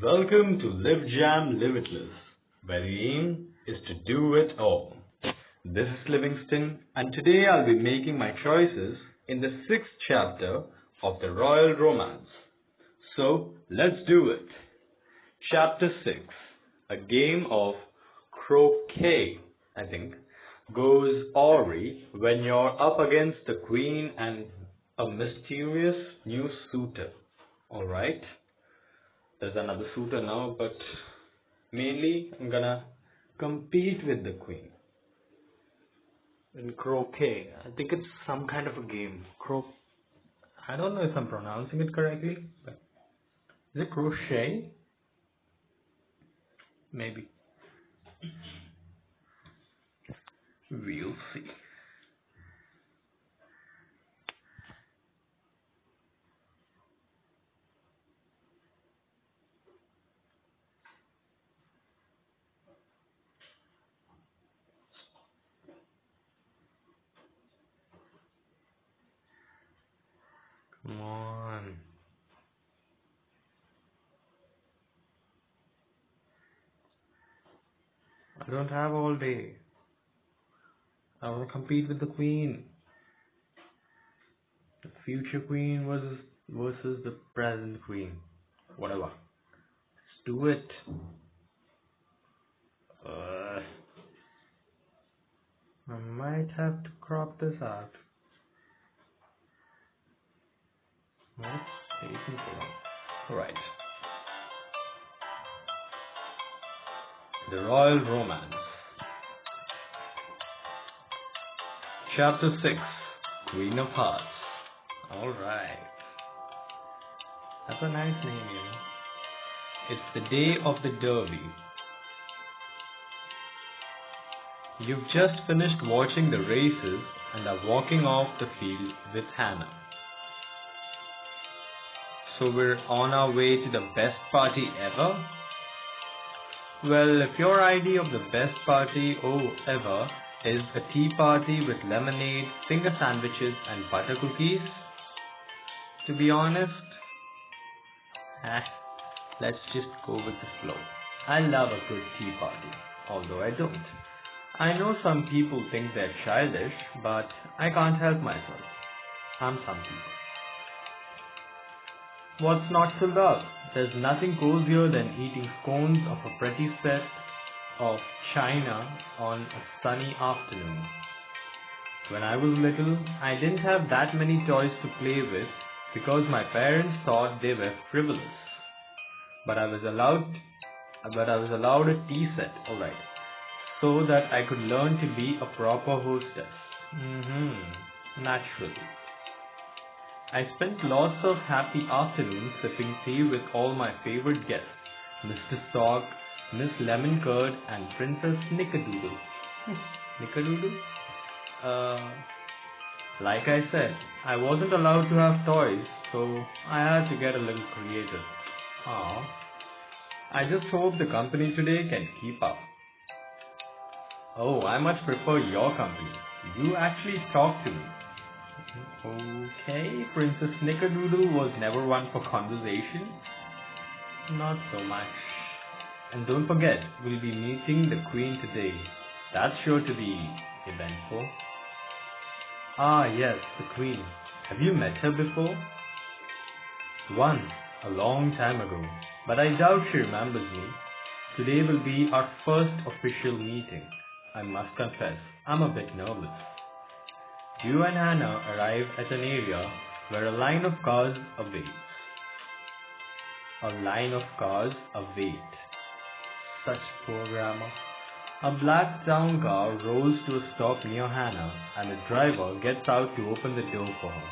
Welcome to LivJam Limitless, where the aim is to do it all. This is Livingston, and today I'll be making my choices in the sixth chapter of the Royal Romance. So let's do it. Chapter 6, a game of Croquet, I think, goes awry when you're up against the queen and a mysterious new suitor. Alright? There's another suitor now, but mainly I'm gonna compete with the queen. In croquet, I think it's some kind of a game. I don't know if I'm pronouncing it correctly, but is it crochet? Maybe. We'll see. Come on. I don't have all day. I want to compete with the queen. The future queen versus the present queen. Whatever. Let's do it. I might have to crop this out. What's taking so long? Alright. The Royal Romance. Chapter 6, Queen of Hearts. Alright. That's a nice name, you know. It's the day of the Derby. You've just finished watching the races and are walking off the field with Hannah. So we're on our way to the best party ever? Well, if your idea of the best party ever is a tea party with lemonade, finger sandwiches and butter cookies, to be honest, let's just go with the flow. I love a good tea party, although I don't. I know some people think they're childish, but I can't help myself. I'm some people. What's not to love? There's nothing cozier than eating scones of a pretty set of china on a sunny afternoon. When I was little, I didn't have that many toys to play with because my parents thought they were frivolous. But I was allowed a tea set, alright, so that I could learn to be a proper hostess. Naturally. I spent lots of happy afternoons sipping tea with all my favorite guests, Mr. Sock, Miss Lemon Curd, and Princess Snickerdoodle. Snickerdoodle? Like I said, I wasn't allowed to have toys, so I had to get a little creative. I just hope the company today can keep up. Oh, I much prefer your company. You actually talk to me. Okay, Princess Snickerdoodle was never one for conversation. Not so much. And don't forget, we'll be meeting the Queen today. That's sure to be eventful. Ah yes, the Queen. Have you met her before? Once, a long time ago. But I doubt she remembers me. Today will be our first official meeting. I must confess, I'm a bit nervous. You and Hannah arrive at an area where a line of cars awaits. A line of cars await. Such poor grammar. A black town car rolls to a stop near Hannah and the driver gets out to open the door for her.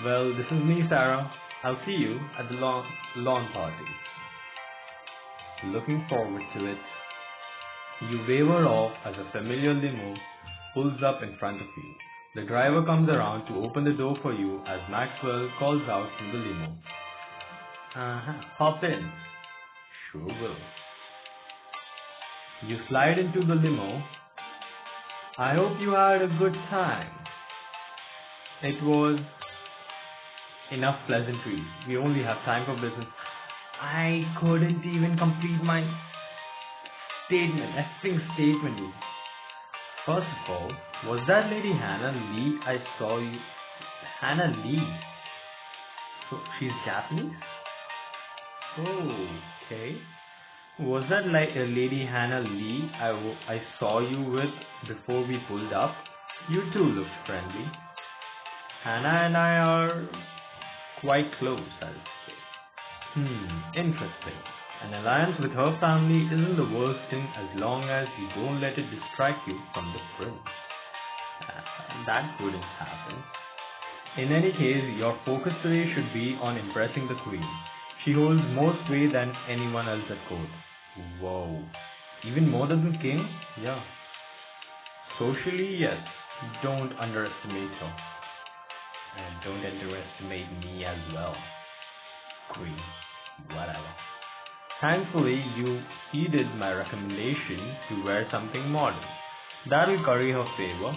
Well, this is me, Sarah. I'll see you at the lawn party. Looking forward to it. You wave her off as a familiar limo pulls up in front of you. The driver comes around to open the door for you as Maxwell calls out from the limo. Hop in. Sure will. You slide into the limo. I hope you had a good time. It was enough pleasantries. We only have time for business. I couldn't even complete my statement. First of all, was that Lady Hannah Lee I saw you? Hannah Lee. So she's Japanese? Oh, okay. Was that like a Lady Hannah Lee I saw you with before we pulled up? You two look friendly. Hannah and I are quite close, I'll say. Interesting. An alliance with her family isn't the worst thing as long as you don't let it distract you from the prince. That wouldn't happen. In any case, your focus today should be on impressing the queen. She holds more sway than anyone else at court. Whoa. Even more than the king? Yeah. Socially, yes. Don't underestimate her. And don't underestimate me as well. Queen. Whatever. Thankfully, you heeded my recommendation to wear something modern. That'll curry her favor.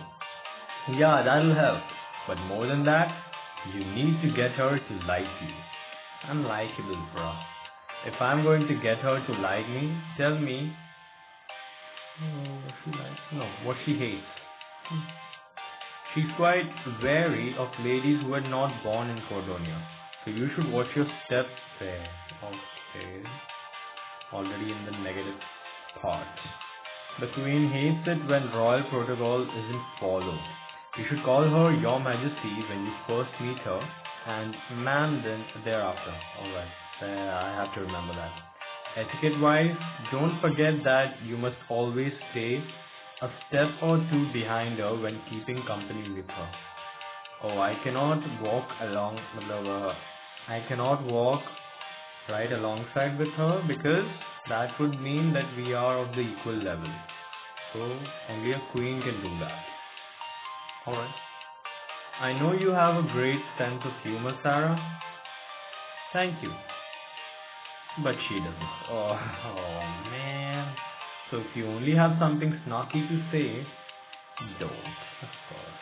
Yeah, that'll help. But more than that, you need to get her to like you. I'm likable, bro. If I'm going to get her to like me, tell me what she likes. No, what she hates. She's quite wary of ladies who are not born in Cordonia. So you should watch your step there. Okay. Already in the negative part. The queen hates it when royal protocol isn't followed. You should call her Your Majesty when you first meet her, and ma'am then thereafter. Alright, I have to remember that. Etiquette wise, don't forget that you must always stay a step or two behind her when keeping company with her. Oh, I cannot walk right alongside with her because that would mean that we are of the equal level. So only a queen can do that. Alright. I know you have a great sense of humor, Sarah. Thank you. But she doesn't. Oh man. So if you only have something snarky to say, don't, of course.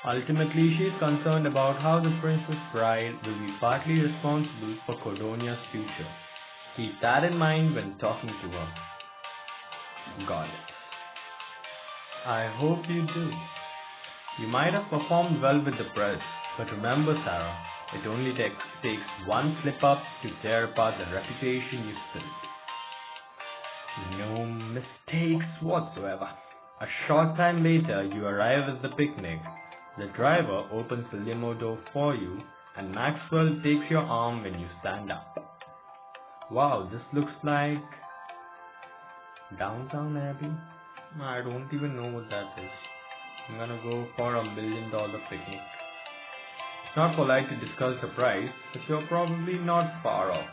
Ultimately, she is concerned about how the princess bride will be partly responsible for Cordonia's future. Keep that in mind when talking to her. Got it. I hope you do. You might have performed well with the press, but remember, Sarah, it only takes one slip-up to tear apart the reputation you've built. No mistakes whatsoever. A short time later, you arrive at the picnic. The driver opens the limo door for you, and Maxwell takes your arm when you stand up. Wow, this looks like Downtown Abbey? I don't even know what that is. I'm gonna go for $1 million picnic. It's not polite to discuss the price, but you're probably not far off.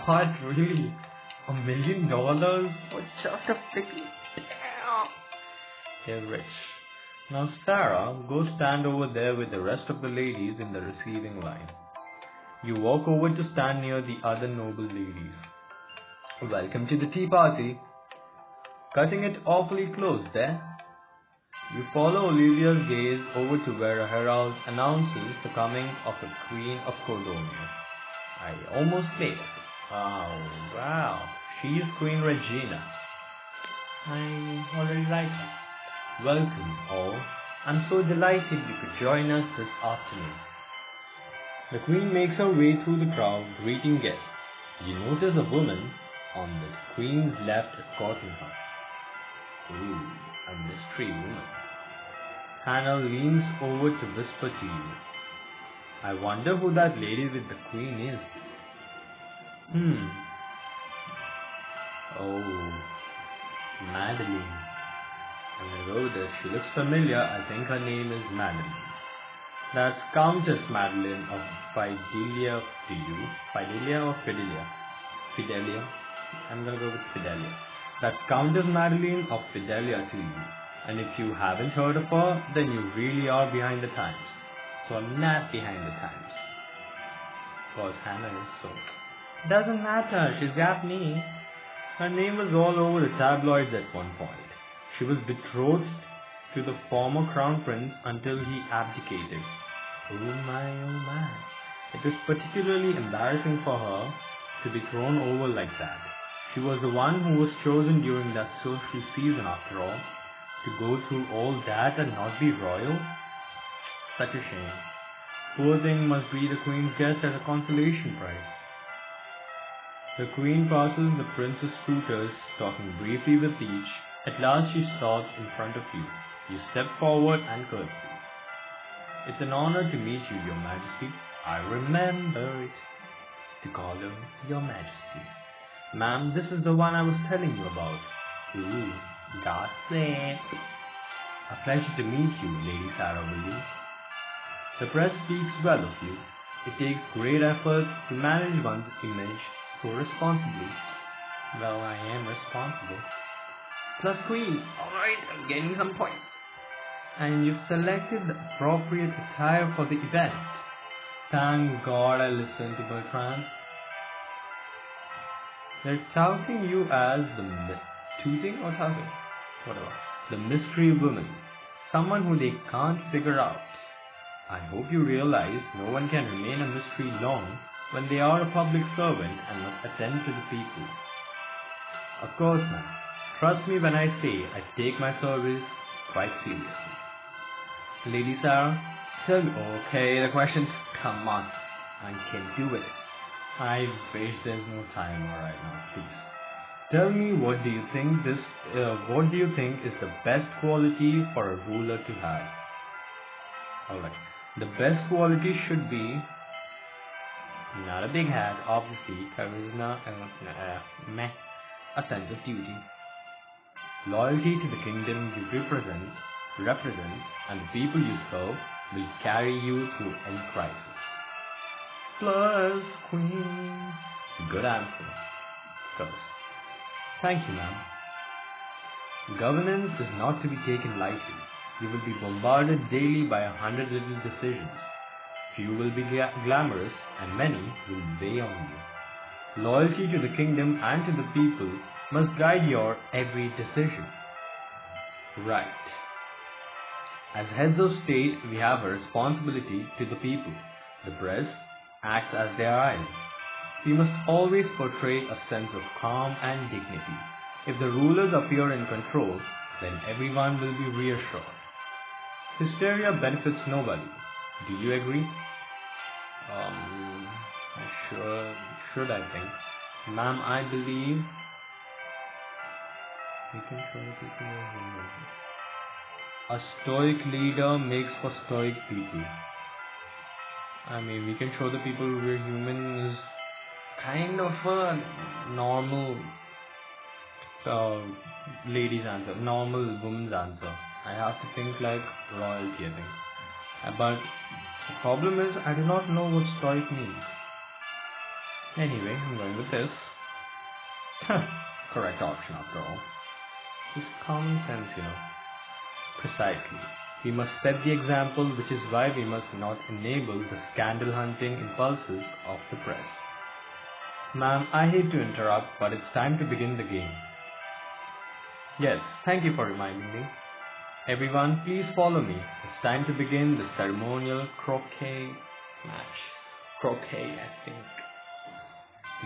What, really? $1 million for just a picnic? Damn! You're rich. Now Sarah, go stand over there with the rest of the ladies in the receiving line. You walk over to stand near the other noble ladies. Welcome to the tea party. Cutting it awfully close there. You follow Olivia's gaze over to where a herald announces the coming of the Queen of Cordonia. I almost made it. Oh, wow. She is Queen Regina. I already like her. Welcome, all. I'm so delighted you could join us this afternoon. The Queen makes her way through the crowd, greeting guests. You notice a woman on the Queen's left escorting her. Ooh, a mystery woman. Hannah leans over to whisper to you. I wonder who that lady with the Queen is. Oh, Madeline. I'm gonna go with this. She looks familiar. I think her name is Madeline. That's Countess Madeline of Fidelia to you. Fidelia or Fidelia? Fidelia. I'm gonna go with Fidelia. That's Countess Madeline of Fidelia to you. And if you haven't heard of her, then you really are behind the times. So I'm not behind the times. Because Hannah is so. Doesn't matter, she's Japanese. Her name was all over the tabloids at one point. She was betrothed to the former crown prince until he abdicated. Oh my, oh my. It was particularly embarrassing for her to be thrown over like that. She was the one who was chosen during that social season after all. To go through all that and not be royal? Such a shame. Poor thing must be the queen's guest as a consolation prize. The queen passes the prince's suitors, talking briefly with each. At last she stops in front of you. You step forward and curtsy. It's an honor to meet you, Your Majesty. I remembered to call her Your Majesty. Ma'am, this is the one I was telling you about. Ooh, gossip. A pleasure to meet you, Lady Sarah Williams. The press speaks well of you. It takes great efforts to manage one's image so responsibly. Well, I am responsible. Plus queen. Alright, I'm getting some points. And you've selected the appropriate attire for the event. Thank God I listened to Bertrand. They're touting you as the mystery woman, someone who they can't figure out. I hope you realize no one can remain a mystery long when they are a public servant and must attend to the people. Of course, ma'am. Trust me when I say I take my service quite seriously. Lady Sarah, tell me. Okay, the questions. Come on, I can do it. I wish there's no timer right now, please. Tell me, what do you think is the best quality for a ruler to have? Alright, the best quality should be not a big hat, obviously, charisma, a sense of duty. Loyalty to the kingdom you represent, and the people you serve will carry you through any crisis. Plus, queen. Good answer. First. Thank you, ma'am. Governance is not to be taken lightly. You will be bombarded daily by 100 little decisions. Few will be glamorous, and many will weigh on you. Loyalty to the kingdom and to the people must guide your every decision. Right. As heads of state, we have a responsibility to the people. The press acts as their eyes. We must always portray a sense of calm and dignity. If the rulers appear in control, then everyone will be reassured. Hysteria benefits nobody. Do you agree? I think. Ma'am, I believe we can show the people we're human. A stoic leader makes for stoic people. I mean, we can show the people we're human is kind of a normal lady's answer, normal woman's answer. I have to think like royalty, I think. But the problem is, I do not know what stoic means. Anyway, I'm going with this. Correct option after all. Just common sense, Precisely. We must set the example, which is why we must not enable the scandal-hunting impulses of the press. Ma'am, I hate to interrupt, but it's time to begin the game. Yes, thank you for reminding me. Everyone, please follow me. It's time to begin the ceremonial croquet match. Croquet, I think.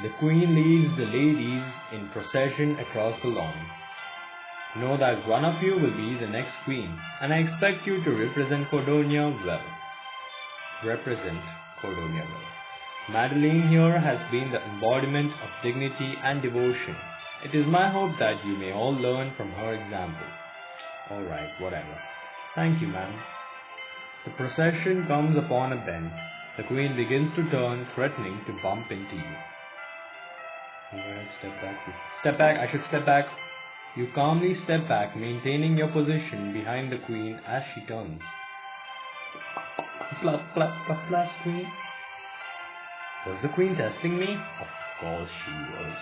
The queen leads the ladies in procession across the lawn. Know that one of you will be the next queen, and I expect you to represent Cordonia well. Madeline here has been the embodiment of dignity and devotion. It is my hope that you may all learn from her example. Alright, whatever. Thank you, ma'am. The procession comes upon a bend. The queen begins to turn, threatening to bump into you. I'm going to step back. I should step back. You calmly step back, maintaining your position behind the queen as she turns. Plus, queen. Was the queen testing me? Of course she was.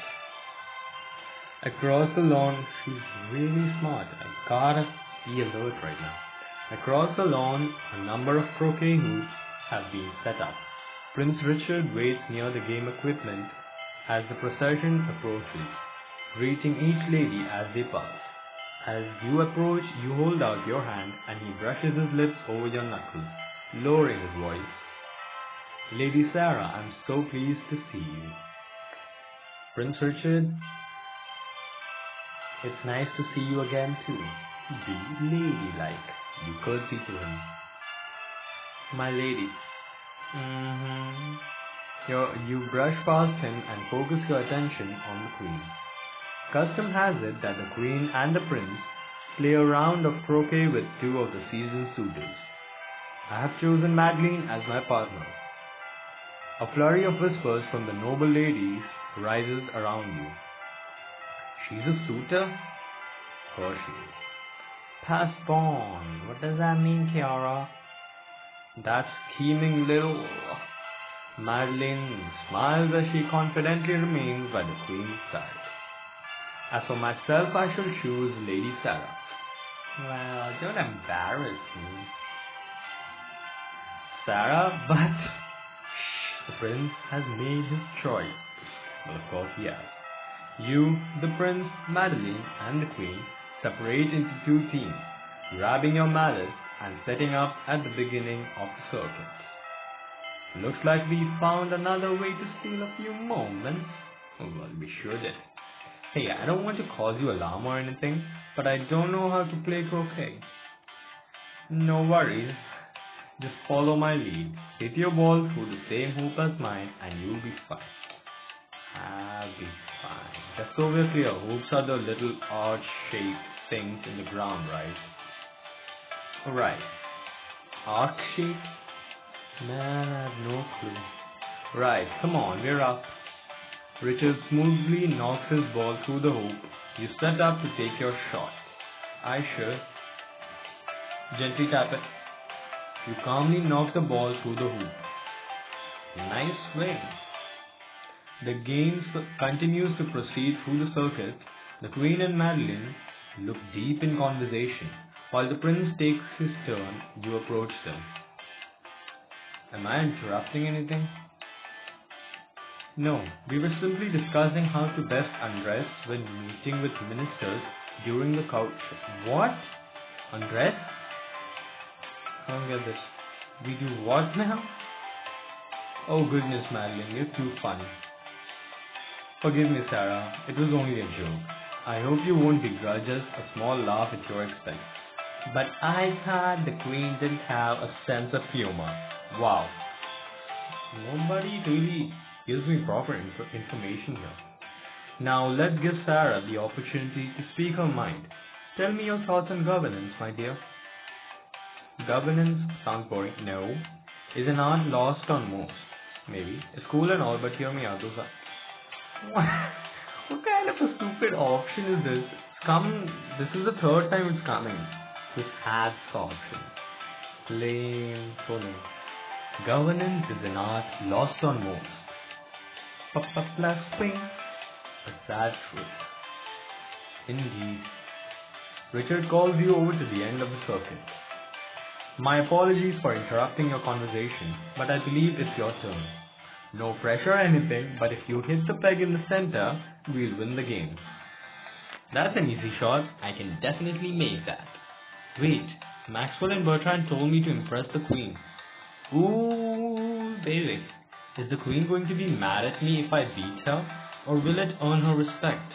Across the lawn, she's really smart. I gotta be alert right now. Across the lawn, a number of croquet hoops have been set up. Prince Richard waits near the game equipment as the procession approaches, greeting each lady as they pass. As you approach, you hold out your hand and he brushes his lips over your knuckles, lowering his voice. Lady Sarah, I'm so pleased to see you. Prince Richard, it's nice to see you again too. Be ladylike. You curtsy to him. My lady. You brush past him and focus your attention on the queen. Custom has it that the queen and the prince play a round of croquet with two of the seasoned suitors. I have chosen Madeline as my partner. A flurry of whispers from the noble ladies rises around you. She's a suitor? Of course she is. Pass on. What does that mean, Kiara? That scheming little... Madeline smiles as she confidently remains by the queen's side. As for myself, I shall choose Lady Sarah. Well, don't embarrass me. Sarah, but... The prince has made his choice. Well, of course he has. You, the prince, Madeline, and the queen separate into two teams, grabbing your mallets and setting up at the beginning of the circuit. Looks like we found another way to steal a few moments. Oh, well, we sure did. Hey, I don't want to cause you alarm or anything, but I don't know how to play croquet. No worries. Just follow my lead. Hit your ball through the same hoop as mine and you'll be fine. I'll be fine. Just so we're clear, hoops are the little arch-shaped things in the ground, right? Right. Arc-shaped? Man, I have no clue. Right, come on, we're up. Richard smoothly knocks his ball through the hoop. You set up to take your shot. I should. Gently tap it. You calmly knock the ball through the hoop. Nice swing. The game continues to proceed through the circuit. The Queen and Madeline look deep in conversation. While the Prince takes his turn, you approach them. Am I interrupting anything? No, we were simply discussing how to best undress when meeting with ministers during the couch. What? Undress? I don't get this. We do what now? Oh goodness, Madeline, you're too funny. Forgive me, Sarah. It was only a joke. I hope you won't begrudge us a small laugh at your expense. But I thought the Queen didn't have a sense of humor. Wow. Nobody really gives me proper information here. Now let's give Sarah the opportunity to speak her mind. Tell me your thoughts on governance, my dear. Governance sounds boring. No. Is an art lost on most? Maybe. It's cool and all, but hear me out. What kind of a stupid option is this? This is the third time it's coming. This hats option. Lame. So lame. Governance is an art lost on most. Plus swing. A sad truth. Indeed. Richard calls you over to the end of the circuit. My apologies for interrupting your conversation, but I believe it's your turn. No pressure or anything, but if you hit the peg in the center, we'll win the game. That's an easy shot. I can definitely make that. Wait, Maxwell and Bertrand told me to impress the Queen. Ooh, baby. Is the Queen going to be mad at me if I beat her, or will it earn her respect?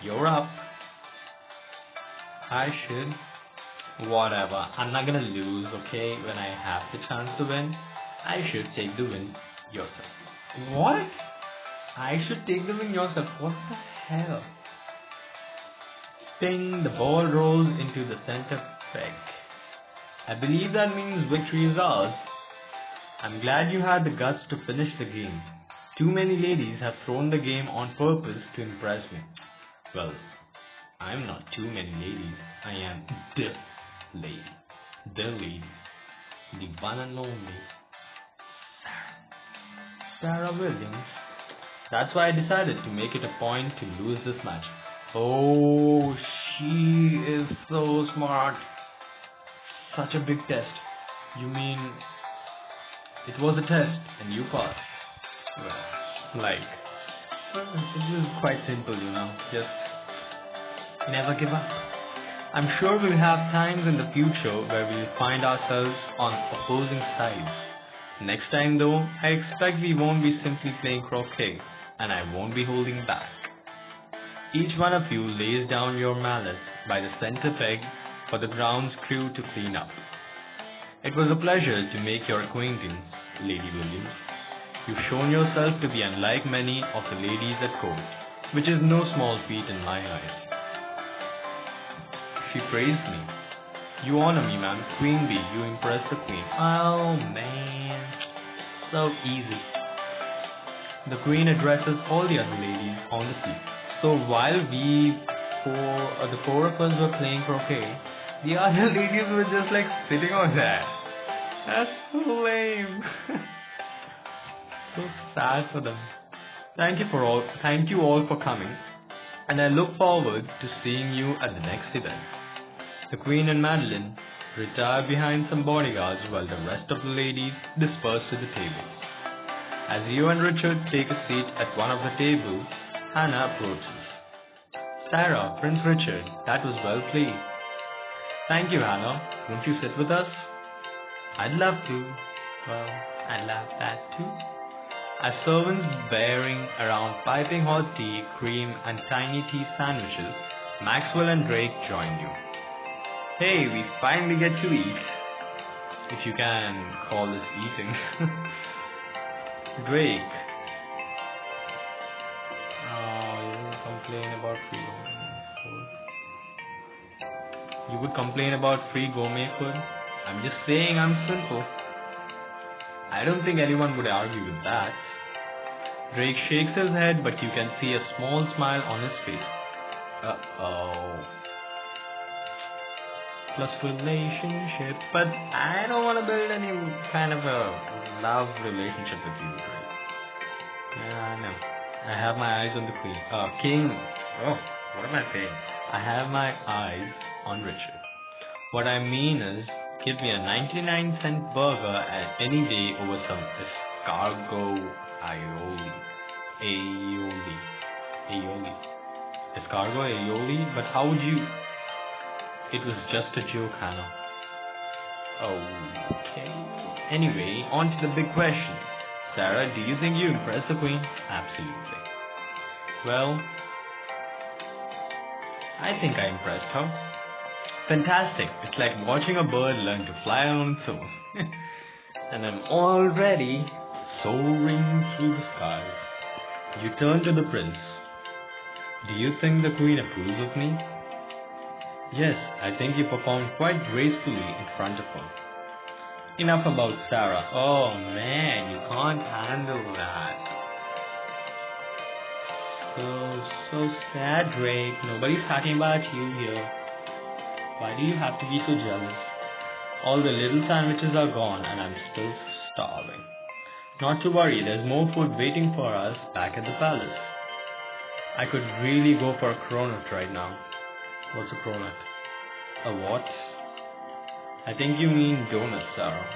You're up. I should. Whatever, I'm not gonna lose, okay, when I have the chance to win. I should take the win yourself. What? I should take the win yourself? What the hell? Ping, the ball rolls into the center peg. I believe that means victory is ours. I'm glad you had the guts to finish the game. Too many ladies have thrown the game on purpose to impress me. Well, I'm not too many ladies. I am the lady. The lady. The one and only Sarah Williams. That's why I decided to make it a point to lose this match. Oh, she is so smart. Such a big test. You mean it was a test and you passed? Well, it was quite simple, you know. Just never give up. I'm sure we'll have times in the future where we'll find ourselves on opposing sides. Next time though, I expect we won't be simply playing croquet. and I won't be holding back. Each one of you lays down your mallet by the center peg for the grounds crew to clean up. It was a pleasure to make your acquaintance, Lady Williams. You've shown yourself to be unlike many of the ladies at court, which is no small feat in my eyes. She praised me. You honor me, ma'am. Queen bee, you impress the queen. Oh man, so easy. The queen addresses all the other ladies on the seat. So while the four of us were playing croquet, the other ladies were just like sitting on that. That's so lame. So sad for them. Thank you all for coming, and I look forward to seeing you at the next event. The Queen and Madeline retire behind some bodyguards while the rest of the ladies disperse to the tables. As you and Richard take a seat at one of the tables, Hannah approaches. Sarah, Prince Richard, that was well played. Thank you, Hannah. Won't you sit with us? I'd love to. Well, I'd love that too. As servants bearing around piping hot tea, cream, and tiny tea sandwiches, Maxwell and Drake join you. Hey, we finally get to eat. If you can call this eating. Drake. Oh, you would complain about free gourmet food. You would complain about free gourmet food? I'm just saying I'm simple. I don't think anyone would argue with that. Drake shakes his head, but you can see a small smile on his face. Uh-oh. Plus relationship, but I don't want to build any kind of a love relationship with you, Drake. No. I have my eyes on the queen. King. Oh, what am I saying? I have my eyes on Richard. What I mean is, give me a 99-cent burger any day over some escargot aioli. Escargot aioli? But how would you... It was just a joke, Hannah. Okay. Anyway, on to the big question. Sarah, do you think you impressed the queen? Absolutely. Well, I think I impressed her. Fantastic. It's like watching a bird learn to fly on its own. And I'm already soaring through the skies. You turn to the prince. Do you think the queen approves of me? Yes, I think you performed quite gracefully in front of her. Enough about Sarah. Oh man, you can't handle that. So sad, Drake. Nobody's talking about you here. Why do you have to be so jealous? All the little sandwiches are gone and I'm still starving. Not to worry, there's more food waiting for us back at the palace. I could really go for a cronut right now. What's a cronut? A what? I think you mean donuts, Sarah.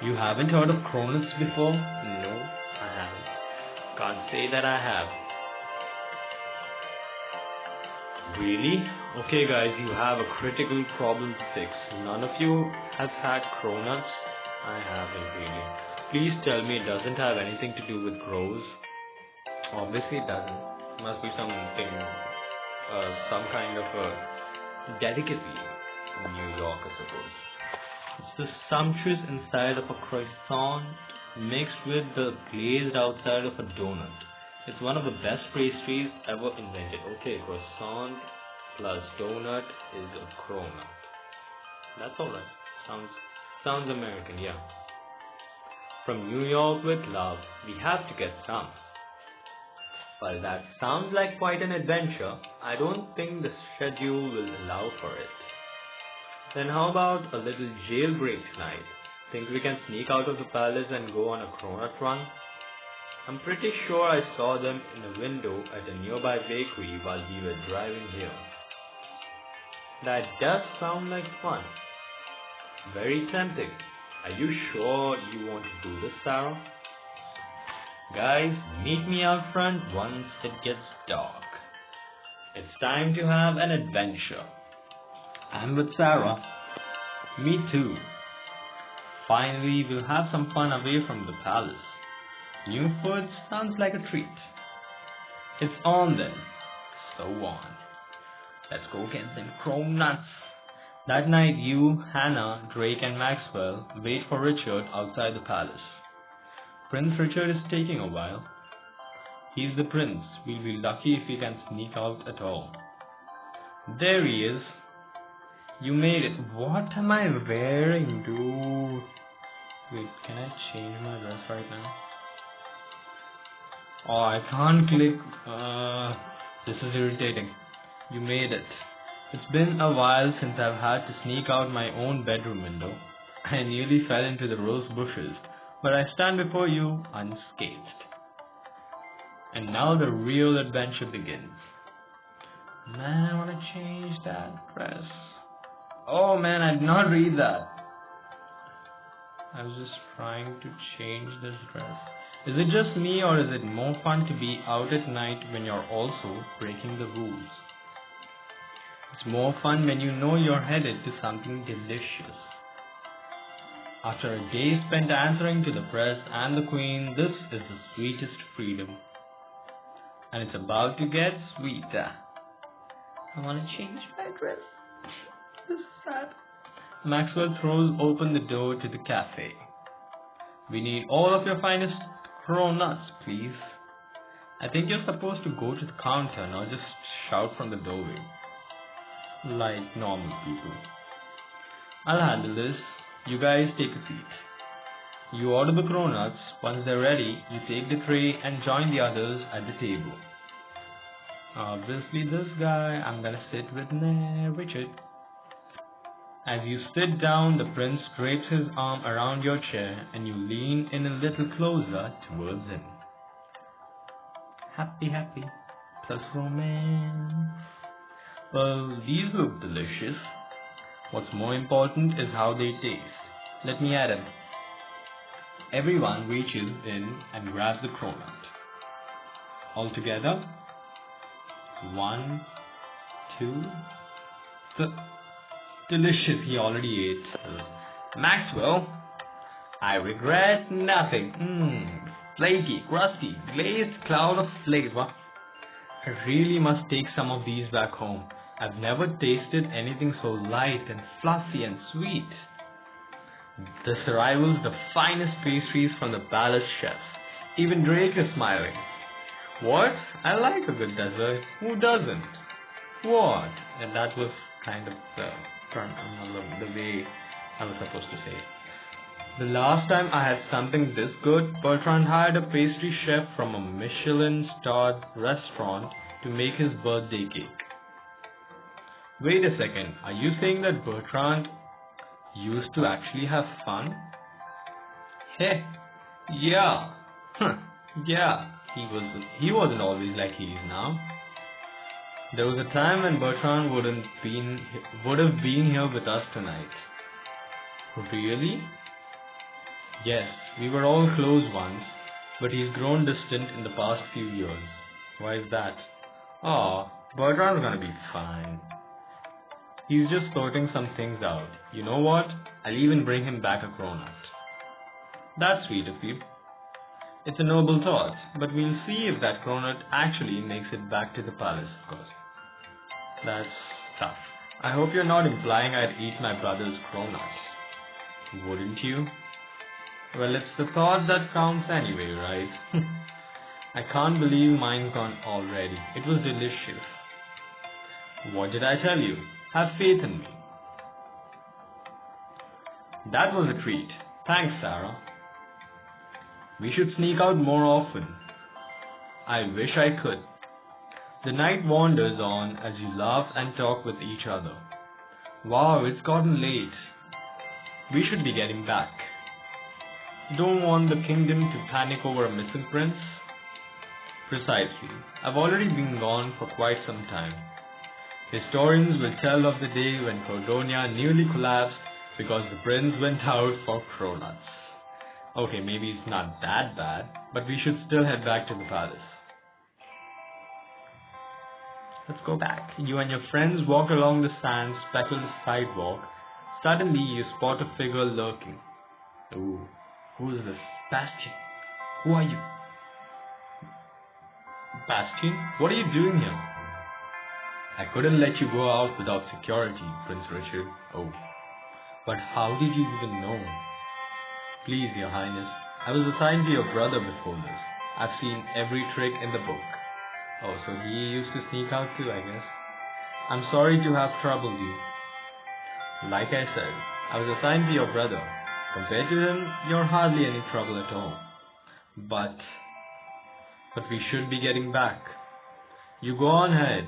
You haven't heard of cronuts before? No, I haven't. Can't say that I have. Really? Okay guys, you have a critical problem to fix. None of you has had cronuts? I haven't really. Please tell me it doesn't have anything to do with crows. Obviously it doesn't. Must be something, some kind of a delicacy in New York, I suppose. It's the sumptuous inside of a croissant mixed with the glazed outside of a donut. It's one of the best pastries ever invented. Okay, croissant plus donut is a cronut. That's alright. Sounds American, yeah. From New York with love, we have to get some. While that sounds like quite an adventure, I don't think the schedule will allow for it. Then how about a little jailbreak tonight? Think we can sneak out of the palace and go on a cronut run? I'm pretty sure I saw them in a window at a nearby bakery while we were driving here. That does sound like fun. Very tempting. Are you sure you want to do this, Sarah? Guys, meet me out front once it gets dark. It's time to have an adventure. I'm with Sarah. Me too. Finally, we'll have some fun away from the palace. New food sounds like a treat. It's on then. So on. Let's go get them cronuts. That night you, Hannah, Drake and Maxwell wait for Richard outside the palace. Prince Richard is taking a while. He's the prince. We'll be lucky if he can sneak out at all. There he is. You made it. What am I wearing, dude? Wait, can I change my dress right now? Oh, I can't click. This is irritating. You made it. It's been a while since I've had to sneak out my own bedroom window. I nearly fell into the rose bushes, but I stand before you unscathed. And now the real adventure begins. Man, I wanna change that dress. Oh man, I did not read that. I was just trying to change this dress. Is it just me, or is it more fun to be out at night when you're also breaking the rules? It's more fun when you know you're headed to something delicious. After a day spent answering to the press and the queen, this is the sweetest freedom. And it's about to get sweeter. I want to change my dress. This is sad. Maxwell throws open the door to the cafe. We need all of your finest cronuts, please. I think you're supposed to go to the counter, not just shout from the doorway. Like normal people. I'll handle this. You guys take a seat. You order the cronuts. Once they're ready, you take the tray and join the others at the table. Obviously this guy, I'm gonna sit with Richard. As you sit down, the prince drapes his arm around your chair and you lean in a little closer towards him. Happy, happy, plus romance. Well, these look delicious. What's more important is how they taste. Let me add them. Everyone reaches in and grabs the cronut. All together. 1, 2, delicious, he already ate. Maxwell, I regret nothing. Flaky, crusty, glazed cloud of flavor. I really must take some of these back home. I've never tasted anything so light and fluffy and sweet. This rivals the finest pastries from the palace chefs. Even Drake is smiling. What? I like a good dessert. Who doesn't? What? And that was kind of the way I was supposed to say it. The last time I had something this good, Bertrand hired a pastry chef from a Michelin-starred restaurant to make his birthday cake. Wait a second, are you saying that Bertrand used to actually have fun? Heh, yeah. Yeah. He wasn't always like he is now. There was a time when Bertrand would have been here with us tonight. Really? Yes, we were all close once, but he's grown distant in the past few years. Why is that? Bertrand's gonna be fine. He's just sorting some things out. You know what? I'll even bring him back a cronut. That's sweet of you. It's a noble thought, but we'll see if that cronut actually makes it back to the palace, of course. That's tough. I hope you're not implying I'd eat my brother's cronut. Wouldn't you? Well, it's the thought that counts anyway, right? I can't believe mine's gone already. It was delicious. What did I tell you? Have faith in me. That was a treat. Thanks, Sarah. We should sneak out more often. I wish I could. The night wanders on as you laugh and talk with each other. Wow, it's gotten late. We should be getting back. Don't want the kingdom to panic over a missing prince? Precisely. I've already been gone for quite some time. Historians will tell of the day when Cordonia nearly collapsed because the prince went out for cronuts. Okay, maybe it's not that bad, but we should still head back to the palace. Let's go back. You and your friends walk along the sand-speckled sidewalk. Suddenly, you spot a figure lurking. Ooh, who's this? Bastion. Who are you? Bastian, what are you doing here? I couldn't let you go out without security, Prince Richard. Oh, but how did you even know? Please, Your Highness, I was assigned to your brother before this. I've seen every trick in the book. Oh, so he used to sneak out too, I guess. I'm sorry to have troubled you. Like I said, I was assigned to your brother. Compared to him, you're hardly any trouble at all. But we should be getting back. You go on ahead.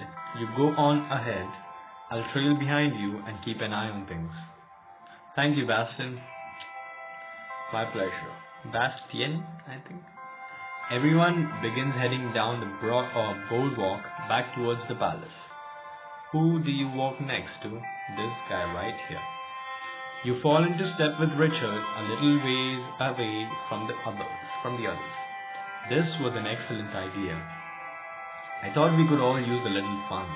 I'll trail behind you and keep an eye on things. Thank you, Bastian. My pleasure. Bastian, I think. Everyone begins heading down the boardwalk back towards the palace. Who do you walk next to? This guy right here. You fall into step with Richard a little ways away from the others. This was an excellent idea. I thought we could all use a little fun.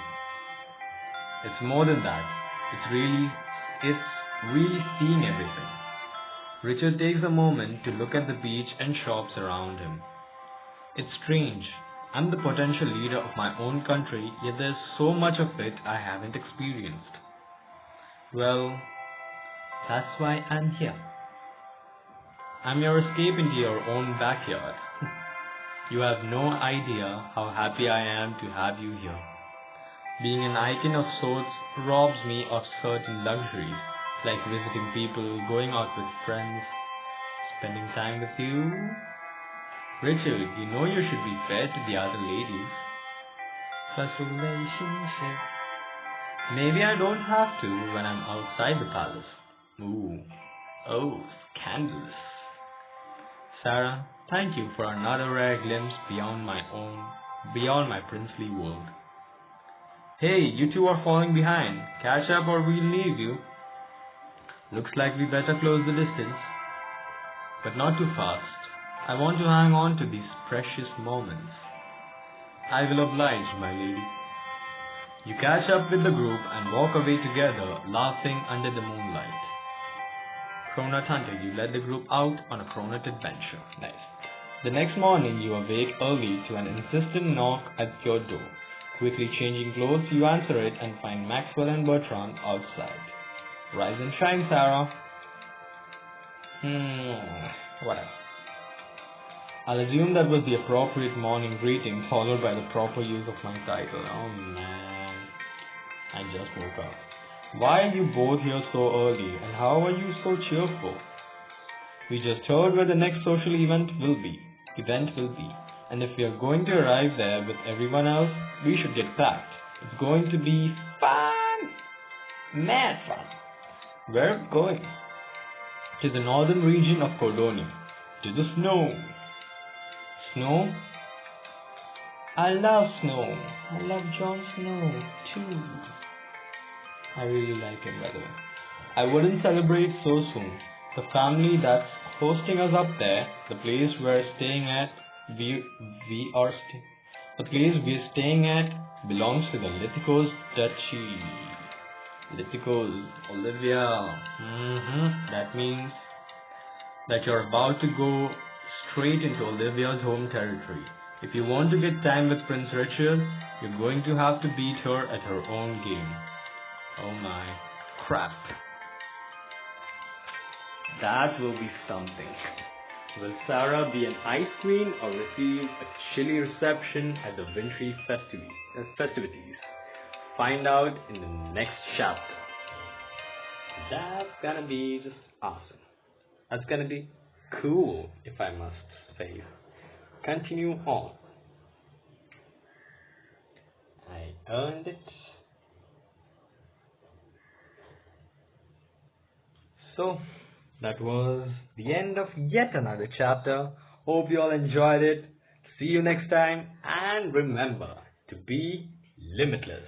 It's more than that. It's really seeing everything. Richard takes a moment to look at the beach and shops around him. It's strange. I'm the potential leader of my own country, yet there's so much of it I haven't experienced. Well, that's why I'm here. I'm your escape into your own backyard. You have no idea how happy I am to have you here. Being an icon of sorts robs me of certain luxuries, like visiting people, going out with friends, spending time with you. Richard, you know you should be fair to the other ladies. Plus relationship. Maybe I don't have to when I'm outside the palace. Ooh. Oh, scandalous. Sarah, thank you for another rare glimpse beyond my princely world. Hey, you two are falling behind. Catch up or we'll leave you. Looks like we better close the distance. But not too fast. I want to hang on to these precious moments. I will oblige, my lady. You catch up with the group and walk away together, laughing under the moonlight. Cronut Hunter, you led the group out on a cronut adventure. Nice. The next morning, you awake early to an insistent knock at your door. Quickly changing clothes, you answer it and find Maxwell and Bertrand outside. Rise and shine, Sarah. Whatever. I'll assume that was the appropriate morning greeting followed by the proper use of my title. Oh man, I just woke up. Why are you both here so early and how are you so cheerful? We just heard where the next social event will be. And if we are going to arrive there with everyone else, we should get packed. It's going to be fun! Mad fun! Where are we going? To the northern region of Cordonia. To the snow. Snow? I love snow. I love Jon Snow too. I really like him, by the way. I wouldn't celebrate so soon. The family that's hosting us up there, the place we're staying at, belongs to the Lithicos Duchy. Lithicos, Olivia. That means that you're about to go straight into Olivia's home territory. If you want to get time with Prince Richard, you're going to have to beat her at her own game. Oh my crap. That will be something. Will Sarah be an ice queen or receive a chilly reception at the wintry festivities? Find out in the next chapter. That's gonna be just awesome. That's gonna be cool, if I must say. Continue on. I earned it. So, that was the end of yet another chapter. Hope you all enjoyed it. See you next time, and remember to be limitless.